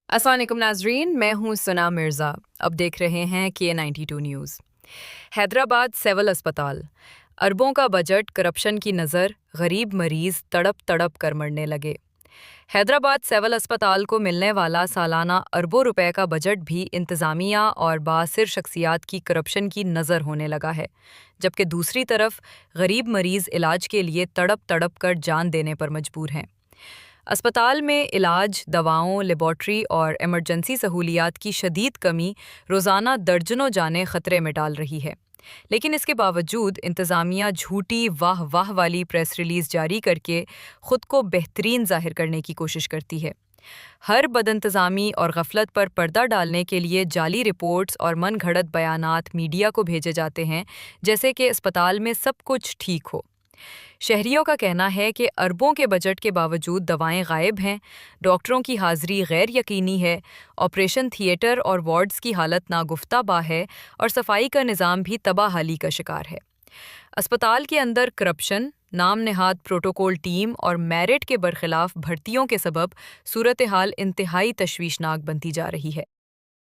السلام علیکم ناظرین، میں ہوں ثنا مرزا۔ اب دیکھ رہے ہیں K92 نیوز۔ حیدرآباد سول اسپتال، اربوں کا بجٹ، کرپشن کی نظر، غریب مریض تڑپ تڑپ کر مرنے لگے۔ حیدرآباد سول اسپتال کو ملنے والا سالانہ اربوں روپے کا بجٹ بھی انتظامیہ اور بااثر شخصیات کی کرپشن کی نظر ہونے لگا ہے، جبکہ دوسری طرف غریب مریض علاج کے لیے تڑپ تڑپ کر جان دینے پر مجبور ہیں۔ اسپتال میں علاج، دواؤں، لیبارٹری اور ایمرجنسی سہولیات کی شدید کمی روزانہ درجنوں جانیں خطرے میں ڈال رہی ہے، لیکن اس کے باوجود انتظامیہ جھوٹی واہ واہ والی پریس ریلیز جاری کر کے خود کو بہترین ظاہر کرنے کی کوشش کرتی ہے۔ ہر بدانتظامی اور غفلت پر پردہ ڈالنے کے لیے جعلی رپورٹس اور من گھڑت بیانات میڈیا کو بھیجے جاتے ہیں، جیسے کہ اسپتال میں سب کچھ ٹھیک ہو۔ شہریوں کا کہنا ہے کہ اربوں کے بجٹ کے باوجود دوائیں غائب ہیں، ڈاکٹروں کی حاضری غیر یقینی ہے، آپریشن تھیٹر اور وارڈز کی حالت ناگفتہ بہ ہے اور صفائی کا نظام بھی تباہ حالی کا شکار ہے۔ اسپتال کے اندر کرپشن، نام نہاد پروٹوکول ٹیم اور میرٹ کے برخلاف بھرتیوں کے سبب صورتحال انتہائی تشویشناک بنتی جا رہی ہے۔